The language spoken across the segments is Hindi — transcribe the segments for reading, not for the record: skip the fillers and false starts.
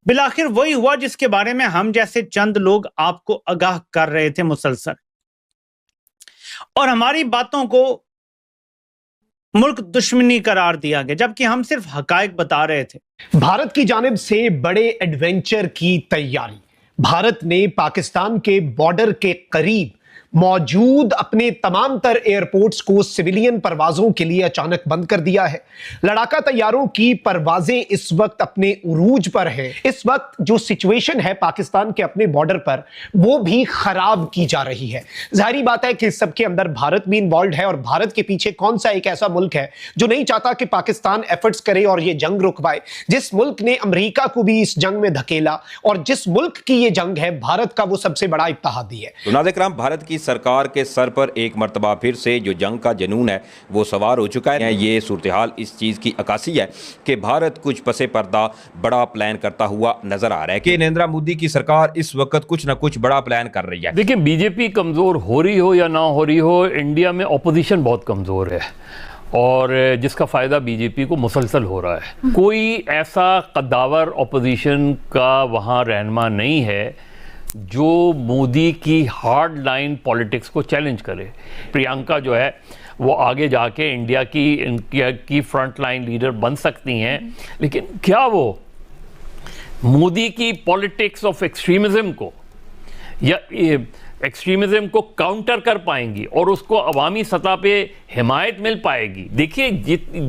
बिलाखिर वही हुआ जिसके बारे में हम जैसे चंद लोग आपको आगाह कर रहे थे मुसलसल, और हमारी बातों को मुल्क दुश्मनी करार दिया गया, जबकि हम सिर्फ हकायक बता रहे थे। भारत की जानिब से बड़े एडवेंचर की तैयारी। भारत ने पाकिस्तान के बॉर्डर के करीब मौजूद अपने तमाम तर एयरपोर्ट्स को सिविलियन परवाजों के लिए अचानक बंद कर दिया है। लड़ाका तैयारों की परवाजें इस वक्त अपने उरूज पर हैं। इस वक्त जो सिचुएशन है पाकिस्तान के अपने बॉर्डर पर, वो भी खराब की जा रही है। जाहिर बात है कि इस सब के अंदर भारत भी इन्वॉल्व है, और भारत के पीछे कौन सा एक ऐसा मुल्क है जो नहीं चाहता कि पाकिस्तान एफर्ट्स करे और ये जंग रुकवाए। जिस मुल्क ने अमेरिका को भी इस जंग में धकेला, और जिस मुल्क की ये जंग है, भारत का वो सबसे बड़ा इत्तेहादी है। तो नाज़रीन, भारत की सरकार के सर पर एक मर्तबा फिर से जो जंग का जुनून है वो सवार हो चुका है। ये सूरत हाल इस चीज़ की अक्कासी है कि भारत कुछ पसे पर्दा बड़ा प्लान करता हुआ नजर आ रहा है कि नरेंद्र मोदी की सरकार इस वक्त कुछ ना कुछ बड़ा प्लान कर रही है। देखिए, बीजेपी कमज़ोर हो रही हो या ना हो रही हो, इंडिया में अपोजिशन बहुत कमज़ोर है, और जिसका फ़ायदा बीजेपी को मुसलसल हो रहा है। कोई ऐसा कद्दावर अपोजिशन का वहाँ रहनुमा नहीं है जो मोदी की हार्ड लाइन पॉलिटिक्स को चैलेंज करे। प्रियंका जो है वो आगे जाके इंडिया की फ्रंट लाइन लीडर बन सकती हैं, लेकिन क्या वो मोदी की पॉलिटिक्स ऑफ एक्सट्रीमिज्म को या एक्सट्रीमिज्म को काउंटर कर पाएंगी और उसको अवामी सतह पे हिमायत मिल पाएगी? देखिए,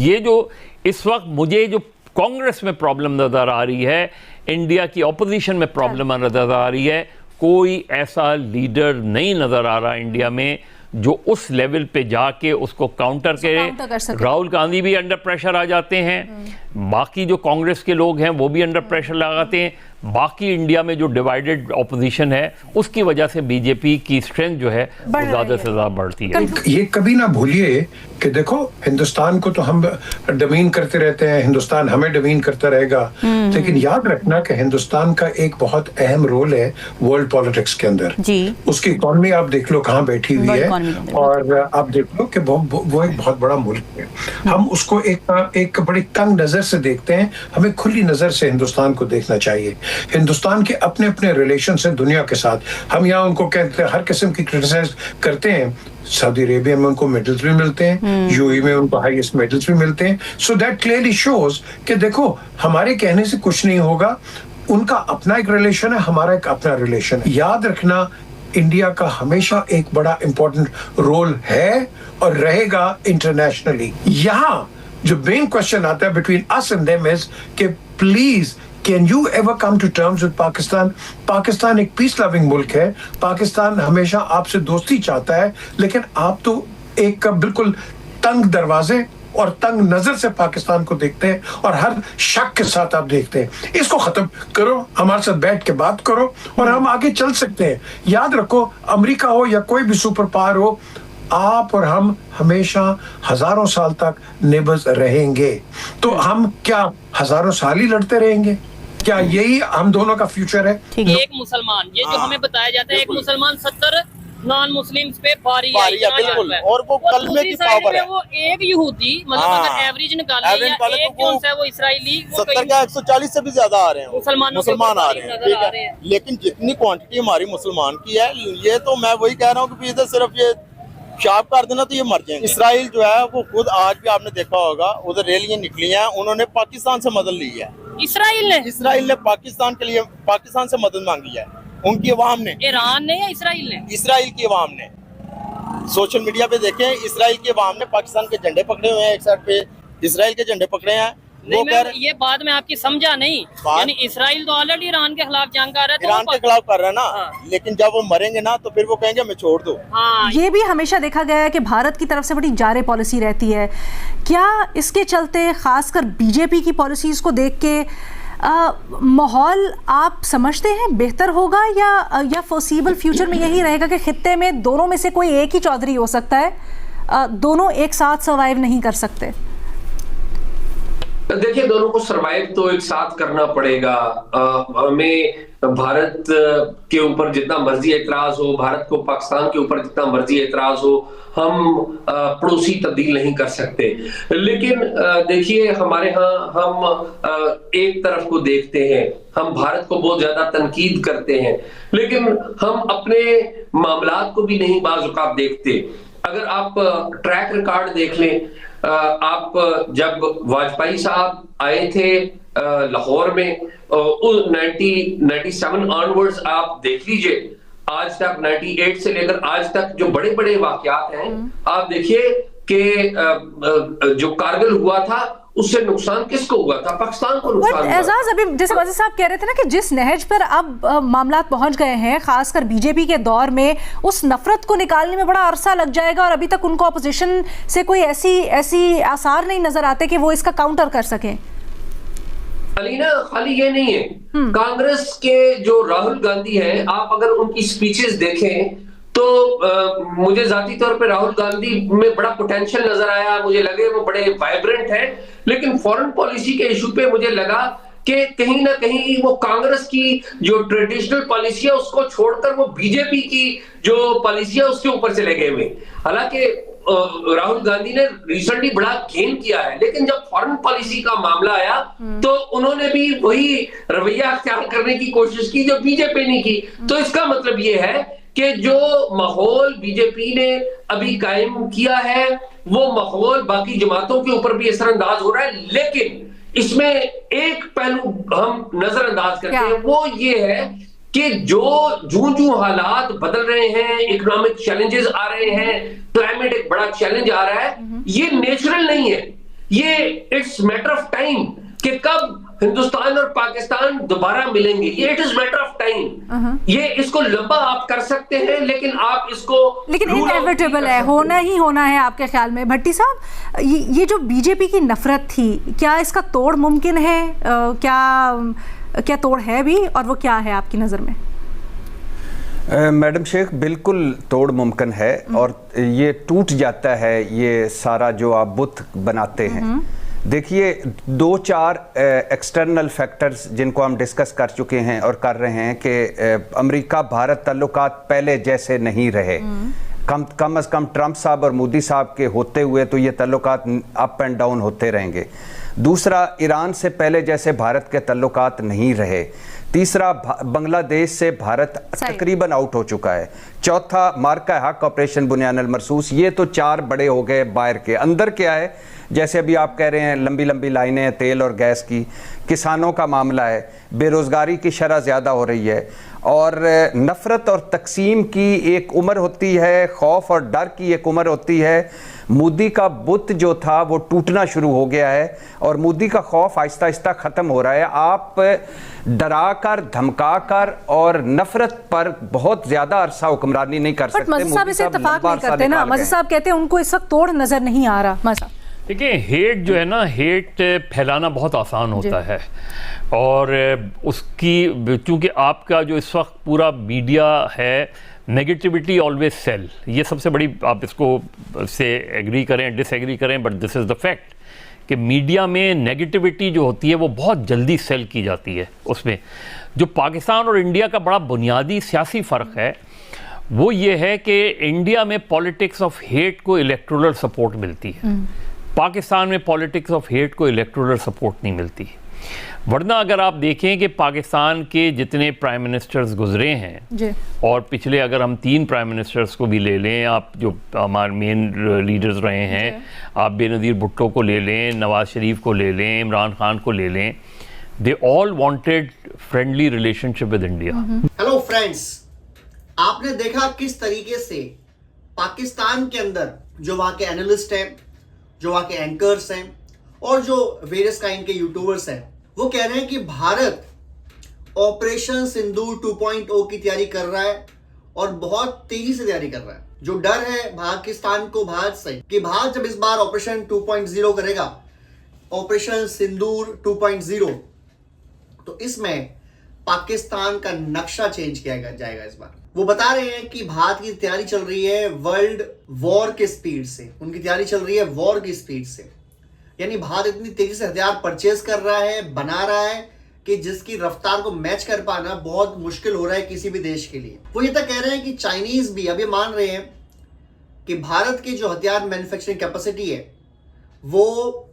ये जो इस वक्त मुझे जो कांग्रेस में प्रॉब्लम नज़र आ रही है, इंडिया की ऑपोजिशन में प्रॉब्लम नज़र आ रही है, कोई ऐसा लीडर नहीं नज़र आ रहा इंडिया में जो उस लेवल पे जाके उसको काउंटर करे। राहुल गांधी भी अंडर प्रेशर आ जाते हैं, बाकी जो कांग्रेस के लोग हैं वो भी अंडर प्रेशर लगाते हैं, बाकी इंडिया में जो डिवाइडेड ऑपोजिशन है उसकी वजह से बीजेपी की स्ट्रेंथ जो है वो ज़्यादा से ज़्यादा बढ़ती है। ये कभी ना भूलिए कि देखो, हिंदुस्तान को तो हम डमीन करते रहते हैं, हिंदुस्तान हमें डमीन करता रहेगा, लेकिन याद रखना कि हिंदुस्तान का एक बहुत अहम रोल है वर्ल्ड पॉलिटिक्स के अंदर। उसकी इकॉनमी आप देख लो कहाँ बैठी हुई है, और आप देख लो कि वो एक बहुत बड़ा मुल्क है। हम उसको एक बड़ी तंग नजर से देखते हैं, हमें खुली नजर से हिंदुस्तान को देखना चाहिए। हिंदुस्तान के अपने अपने रिलेशन है दुनिया के साथ। हम यहाँ उनको कहते हैं, हर किस्म की क्रिटिसाइज करते हैं। सऊदी अरेबिया में उनको मेडल्स भी मिलते हैं, यूएई में उनको हाईएस्ट मेडल्स भी मिलते हैं। सो दैट क्लियरली शोज कि देखो, हमारे कहने से कुछ नहीं होगा, उनका अपना एक रिलेशन है, हमारा एक अपना रिलेशन है। याद रखना, इंडिया का हमेशा एक बड़ा इंपॉर्टेंट रोल है और रहेगा इंटरनेशनली। यहाँ जो मेन क्वेश्चन आता है between us and them is कि please can you ever come to terms with Pakistan. Pakistan एक पीस लविंग मुल्क है, पाकिस्तान हमेशा आपसे दोस्ती चाहता है, लेकिन आप तो एक बिल्कुल तंग दरवाजे और तंग नजर से पाकिस्तान को देखते हैं, और हर शक के साथ आप देखते हैं। इसको खत्म करो, हमारे साथ बैठ के बात करो और हम आगे चल सकते हैं। याद रखो, अमेरिका हो या कोई भी सुपर पावर हो, आप और हम हमेशा हजारों साल तक नेबर्स रहेंगे। तो हम क्या हजारों साल ही लड़ते रहेंगे? क्या यही हम दोनों का फ्यूचर है? एक मुसलमान, ये जो हमें बताया जाता है, एक मुसलमान 70 नॉन मुस्लिम्स पे भारी है, और वो कलमे की पावर है। वो एक यहूदी, मतलब अगर एवरेज निकाले या एक कौन सा है वो इसराइली, 70 का 140 से भी ज्यादा आ रहे हैं मुसलमान आ रहे हैं। लेकिन जितनी क्वांटिटी हमारी मुसलमान की है, ये तो मैं वही कह रहा हूँ कि इधर सिर्फ ये शार्प कर देना तो ये मर जाएंगे। इसराइल जो है वो खुद, आज भी आपने देखा होगा, उधर रैलियां निकली हैं, उन्होंने पाकिस्तान से मदद ली है। इसराइल ने पाकिस्तान के लिए पाकिस्तान से मदद मांगी है, उनकी अवाम ने। ईरान ने या इसराइल ने? इसराइल की अवाम ने। सोशल मीडिया पे देखें, इसराइल की अवाम ने पाकिस्तान के झंडे पकड़े हुए हैं, एक साइड पे इसराइल के झंडे पकड़े हैं। नहीं, मैं ये बात में आपकी समझा नहीं, यानी इसराइल तो ऑलरेडी ईरान के खिलाफ जंग कर रहा है, ईरान के खिलाफ कर रहा है ना, लेकिन जब वो मरेंगे ना तो फिर वो कहेंगे हमें छोड़ दो। ये भी हमेशा देखा गया है कि भारत की तरफ से बड़ी जारे पॉलिसी रहती है। क्या इसके चलते खासकर बीजेपी की पॉलिसीज को देख के माहौल आप समझते हैं बेहतर होगा, या फोर्सिबल फ्यूचर में यही रहेगा कि खित्ते में दोनों में से कोई एक ही चौधरी हो सकता है, दोनों एक साथ सर्वाइव नहीं कर सकते? देखिए, दोनों को सरवाइव तो एक साथ करना पड़ेगा। हमें भारत के ऊपर जितना मर्जी एतराज हो, भारत को पाकिस्तान के ऊपर जितना मर्जी एतराज हो, हम पड़ोसी तब्दील नहीं कर सकते। लेकिन देखिए, हमारे यहाँ हम एक तरफ को देखते हैं, हम भारत को बहुत ज्यादा तनकीद करते हैं, लेकिन हम अपने मामलात को भी नहीं बाज़ औक़ात देखते। अगर आप ट्रैक रिकॉर्ड देख लें, आप जब वाजपेयी साहब आए थे लाहौर में 1997 ऑनवर्ड्स आप देख लीजिए, आज तक 98 से लेकर आज तक जो बड़े बड़े वाकयात हैं, आप देखिए कि जो कारगिल हुआ था उससे नुकसान किसको हुआ था? पाकिस्तान को नुकसान हुआ। एजाज, अभी जैसे वज़ीर साहब कह रहे थे ना कि जिस नहज पर अब मामला पहुंच गए हैं, खासकर बीजेपी के दौर में, उस नफरत को निकालने में बड़ा अरसा लग जाएगा और अभी तक उनको अपोजिशन से कोई ऐसी आसार नहीं नजर आते कि वो इसका काउंटर कर सकें। अलीना, खाली ये नहीं है, कांग्रेस के जो राहुल गांधी हैं, आप अगर उनकी स्पीचेस देखें तो मुझे जाती तौर पे राहुल गांधी में बड़ा पोटेंशियल नजर आया, मुझे लगे वो बड़े वाइब्रेंट हैं, लेकिन फॉरेन पॉलिसी के इशू पे मुझे लगा कि कहीं ना कहीं वो कांग्रेस की जो ट्रेडिशनल पॉलिसी है उसको छोड़कर वो बीजेपी की जो पॉलिसी है उसके ऊपर चले गए हुए। हालांकि राहुल गांधी ने रिसेंटली बड़ा गेन किया है, लेकिन जब फॉरेन पॉलिसी का मामला आया तो उन्होंने भी वही रवैया अख्तियार करने की कोशिश की जो बीजेपी ने की। तो इसका मतलब ये है कि जो माहौल बीजेपी ने अभी कायम किया है वो माहौल बाकी जमातों के ऊपर भी असरअंदाज हो रहा है, लेकिन इसमें एक पहलू हम नजरअंदाज करते हैं, वो ये है कि जो हालात बदल रहे हैं, इकोनॉमिक चैलेंजेस आ रहे हैं, क्लाइमेट एक बड़ा चैलेंज आ रहा है, ये नेचुरल नहीं है, ये इट्स मैटर ऑफ टाइम कि कब हिंदुस्तान और पाकिस्तान दोबारा मिलेंगे, ये it is matter of time. ये इसको लंबा आप कर सकते हैं, लेकिन आप इसको इनएविटेबल है, होना ही होना है आपके ख्याल में। भट्टी साहब, ये जो बीजेपी की नफरत थी, क्या इसका तोड़ मुमकिन है? क्या तोड़ है भी, और वो क्या है आपकी नज़र में? मैडम शेख, बिल्कुल तोड़ मुमकिन है, और ये टूट जाता है ये सारा जो आप बुत बनाते हैं। देखिए, 2-4 एक्सटर्नल फैक्टर्स जिनको हम डिस्कस कर चुके हैं और कर रहे हैं कि अमेरिका भारत ताल्लुकात पहले जैसे नहीं रहे, कम अज़ कम ट्रंप साहब और मोदी साहब के होते हुए तो ये ताल्लुकात अप एंड डाउन होते रहेंगे। दूसरा, ईरान से पहले जैसे भारत के ताल्लुकात नहीं रहे। तीसरा, बांग्लादेश से भारत तकरीबन आउट हो चुका है। चौथा, मार्का हक, ऑपरेशन बुनियान अल मरसूस। ये तो 4 बड़े हो गए बाहर के। अंदर क्या है, जैसे अभी आप कह रहे हैं, लंबी लंबी लाइनें तेल और गैस की, किसानों का मामला है, बेरोज़गारी की शरह ज़्यादा हो रही है, और नफ़रत और तकसीम की एक उम्र होती है, खौफ और डर की एक उम्र होती है। मोदी का बुत जो था वो टूटना शुरू हो गया है और मोदी का खौफ आहिस्ता आहिस्ता ख़त्म हो रहा है। आप डरा कर, धमका कर और नफरत पर बहुत ज़्यादा अरसा हुक्मरानी नहीं कर सकते। मज़ीद साहब इसे इत्तेफाक नहीं करते ना, मज़ीद साहब कहते हैं उनको इस वक्त तोड़ नज़र नहीं आ रहा। देखिए, हेट जो है ना, हेट फैलाना बहुत आसान होता है, और उसकी चूँकि आपका जो इस वक्त पूरा मीडिया है, नेगेटिविटी ऑलवेज सेल, ये सबसे बड़ी, आप इसको से एग्री करें डिसएग्री करें, but this is the fact कि मीडिया में नेगेटिविटी जो होती है वो बहुत जल्दी सेल की जाती है। उसमें जो पाकिस्तान और इंडिया का बड़ा बुनियादी सियासी फ़र्क है वो ये है कि इंडिया में पॉलिटिक्स ऑफ हेट को इलेक्टोरल सपोर्ट मिलती है, पाकिस्तान में पॉलिटिक्स ऑफ हेट को इलेक्टोरल सपोर्ट नहीं मिलती। वरना अगर आप देखें कि पाकिस्तान के जितने प्राइम मिनिस्टर्स गुजरे हैं, और पिछले अगर हम 3 प्राइम मिनिस्टर्स को भी ले लें, आप जो हमारे मेन लीडर्स रहे हैं, आप बेनज़ीर भुट्टो को ले लें, नवाज शरीफ को ले लें, इमरान खान को ले लें, they all wanted friendly relationship with India. Hello friends, आपने देखा किस तरीके से पाकिस्तान के अंदर जो वहाँ के एनालिस्ट हैं, जो वहाँ के एंकर्स हैं, और जो वेरियस काइंड के यूट्यूबर्स हैं, वो कह रहे हैं कि भारत ऑपरेशन सिंदूर 2.0 की तैयारी कर रहा है और बहुत तेजी से तैयारी कर रहा है। जो डर है पाकिस्तान को भारत से कि भारत जब इस बार ऑपरेशन 2.0 करेगा, ऑपरेशन सिंदूर 2.0, तो इसमें पाकिस्तान का नक्शा चेंज किया जाएगा इस बार। वो बता रहे हैं कि भारत की तैयारी चल रही है वर्ल्ड वॉर के स्पीड से, उनकी तैयारी चल रही है वॉर की स्पीड से। यानी भारत इतनी तेजी से हथियार परचेज कर रहा है, बना रहा है कि जिसकी रफ्तार को मैच कर पाना बहुत मुश्किल हो रहा है किसी भी देश के लिए। वो ये तक कह रहे हैं कि चाइनीज भी अब ये मान रहे हैं कि भारत की जो हथियार मैन्युफैक्चरिंग कैपेसिटी है वो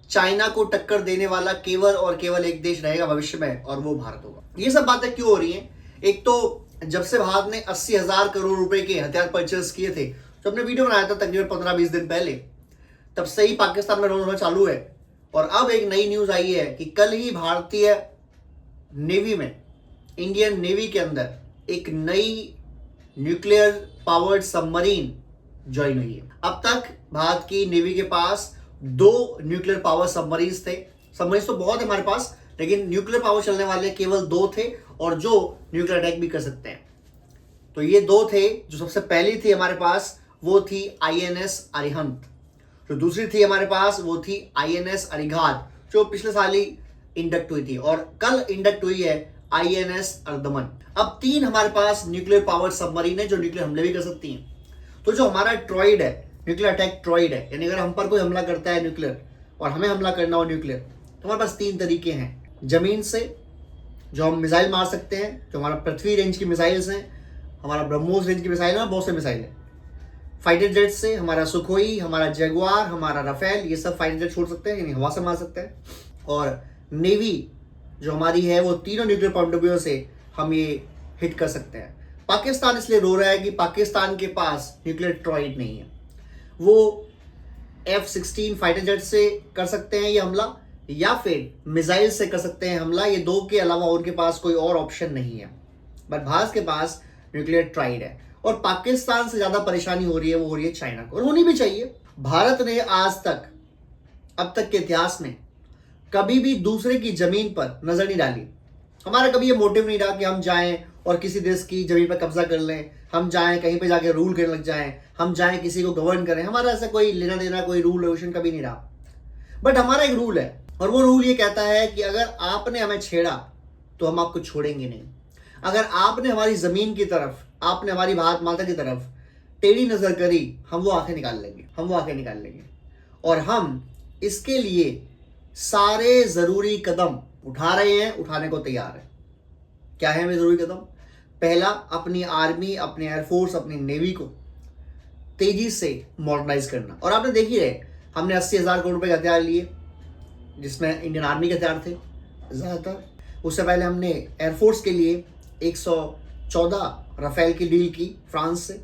चाइना को टक्कर देने वाला केवल और केवल एक देश रहेगा भविष्य में, और वो भारत होगा। ये सब बातें क्यों हो रही हैं? एक तो जब से भारत ने 80,000 करोड़ रुपए के हथियार परचेज किए थे, तो हमने वीडियो बनाया था तकरीबन 15-20 दिन पहले, तब से ही पाकिस्तान में रोना चालू है। और अब एक नई न्यूज आई है कि कल ही भारतीय नेवी में, इंडियन नेवी के अंदर एक नई न्यूक्लियर पावर्ड सबमरीन ज्वाइन हुई है। अब तक भारत की नेवी के पास 2 न्यूक्लियर पावर सबमरीन्स थे। सबमरीन्स तो बहुत है हमारे पास, लेकिन न्यूक्लियर पावर चलने वाले केवल 2 थे, और जो न्यूक्लियर अटैक भी कर सकते हैं। तो ये 2 थे। जो सबसे पहली थी हमारे पास वो थी INS अरिहंत, जो दूसरी थी हमारे पास वो थी INS अरिघात, जो पिछले साल ही इंडक्ट हुई थी, और कल इंडक्ट हुई है INS अर्दमन। अब 3 हमारे पास न्यूक्लियर पावर सबमरीन है जो न्यूक्लियर हमले भी कर सकती हैं। तो जो हमारा ट्रॉइड है, न्यूक्लियर अटैक ट्रॉइड है, यानी अगर हम पर कोई हमला करता है न्यूक्लियर और हमें हमला करना हो न्यूक्लियर, तो हमारे पास 3 तरीके हैं। जमीन से जो हम मिसाइल मार सकते हैं, जो हमारा पृथ्वी रेंज की मिसाइल्स हैं, हमारा ब्रह्मोस रेंज की मिसाइल है, बहुत से मिसाइल है। फाइटर जेट से हमारा सुखोई, हमारा जगुआर, हमारा राफेल, ये सब फाइटर जेट छोड़ सकते हैं, यानी हवा से मार सकते हैं। और नेवी जो हमारी है वो तीनों न्यूक्लियर पॉइंट ऑफ व्यू से हम ये हिट कर सकते हैं। पाकिस्तान इसलिए रो रहा है कि पाकिस्तान के पास न्यूक्लियर ट्रॉइड नहीं है। वो F-16 फाइटर जेट से कर सकते हैं ये हमला, या फिर मिसाइल से कर सकते हैं हमला। ये 2 के अलावा उनके पास कोई और ऑप्शन नहीं है। बट भारत के पास न्यूक्लियर ट्राइड है, और पाकिस्तान से ज्यादा परेशानी हो रही है वो हो रही है चाइना को, और होनी भी चाहिए। भारत ने आज तक, अब तक के इतिहास में कभी भी दूसरे की जमीन पर नजर नहीं डाली। हमारा कभी ये मोटिव नहीं रहा कि हम जाएं और किसी देश की जमीन पर कब्जा कर लें, हम जाएं कहीं पे जाके रूल करने लग जाएं, हम जाएं किसी को गवर्न करें। हमारा ऐसा कोई लेना देना, कोई रूल रेगुलेशन कभी नहीं रहा। बट हमारा एक रूल है, और वो रूल ये कहता है कि अगर आपने हमें छेड़ा तो हम आपको छोड़ेंगे नहीं। अगर आपने हमारी जमीन की तरफ, आपने हमारी भारत माता की तरफ टेढ़ी नजर करी, हम वो आंखें निकाल लेंगे, हम वो आंखें निकाल लेंगे। और हम इसके लिए सारे जरूरी कदम उठा रहे हैं, उठाने को तैयार है। क्या है वे जरूरी कदम? पहला, अपनी आर्मी, अपने एयरफोर्स, अपनी नेवी को तेजी से मॉडर्नाइज करना। और आपने देख ही रहे, हमने 80,000 करोड़ रुपए के हथियार लिए, जिसमें इंडियन आर्मी के हथियार थे ज़्यादातर। उससे पहले हमने एयरफोर्स के लिए 114 राफेल की डील की फ्रांस से,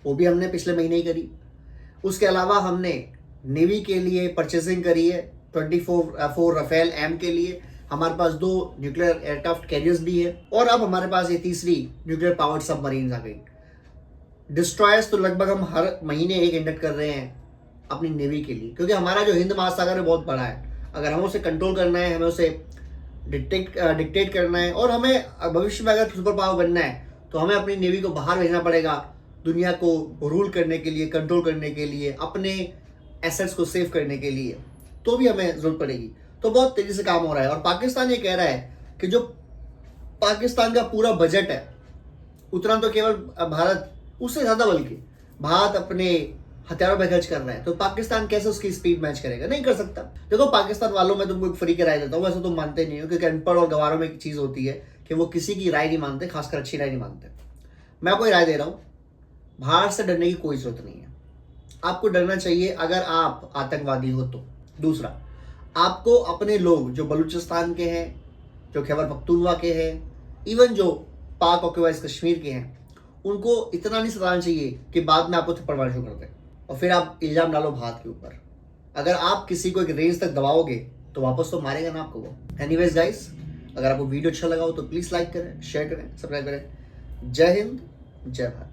वो भी हमने पिछले महीने ही करी। उसके अलावा हमने नेवी के लिए परचेसिंग करी है 24 राफेल M के लिए। हमारे पास 2 न्यूक्लियर एयरक्राफ्ट कैरियर्स भी है, और अब हमारे पास ये तीसरी न्यूक्लियर पावर्ड सबमरीन आ गई। डिस्ट्रॉयर्स तो लगभग हम हर महीने एक इंडक्ट कर रहे हैं अपनी नेवी के लिए, क्योंकि हमारा जो हिंद महासागर है बहुत बड़ा है। अगर हमें उसे कंट्रोल करना है, हमें उसे डिक्टेट करना है, और हमें भविष्य में अगर सुपर पावर बनना है, तो हमें अपनी नेवी को बाहर भेजना पड़ेगा दुनिया को रूल करने के लिए, कंट्रोल करने के लिए, अपने एसेट्स को सेव करने के लिए, तो भी हमें जरूरत पड़ेगी। तो बहुत तेजी से काम हो रहा है। और पाकिस्तान ये कह रहा है कि जो पाकिस्तान का पूरा बजट है उतना तो केवल भारत, उससे ज्यादा बल्कि भारत अपने हथियारों पर खर्च कर रहा है। तो पाकिस्तान कैसे उसकी स्पीड मैच करेगा? नहीं कर सकता। देखो पाकिस्तान वालों, मैं तुमको एक फ्री की राय देता हूँ, वैसे तुम मानते नहीं हो, क्योंकि अनपढ़ और गवारों में एक चीज होती है कि वो किसी की राय नहीं मानते, खासकर अच्छी राय नहीं मानते। मैं आपको राय दे रहा हूँ, भारत से डरने की कोई जरूरत नहीं है। आपको डरना चाहिए अगर आप आतंकवादी हो तो। दूसरा, आपको अपने लोग जो बलूचिस्तान के हैं, जो खैबर पख्तूनख्वा के हैं, इवन जो पाक ऑक्यूपाइड कश्मीर के हैं, उनको इतना नहीं सताना चाहिए कि बाद में आपको थप्पड़ मारना शुरू कर दें और फिर आप इल्जाम डालो भारत के ऊपर। अगर आप किसी को एक रेंज तक दबाओगे तो वापस तो मारेगा ना आपको वो। एनीवेज गाइस, अगर आपको वीडियो अच्छा लगा हो तो प्लीज लाइक करें, शेयर करें, सब्सक्राइब करें। जय हिंद, जय भारत।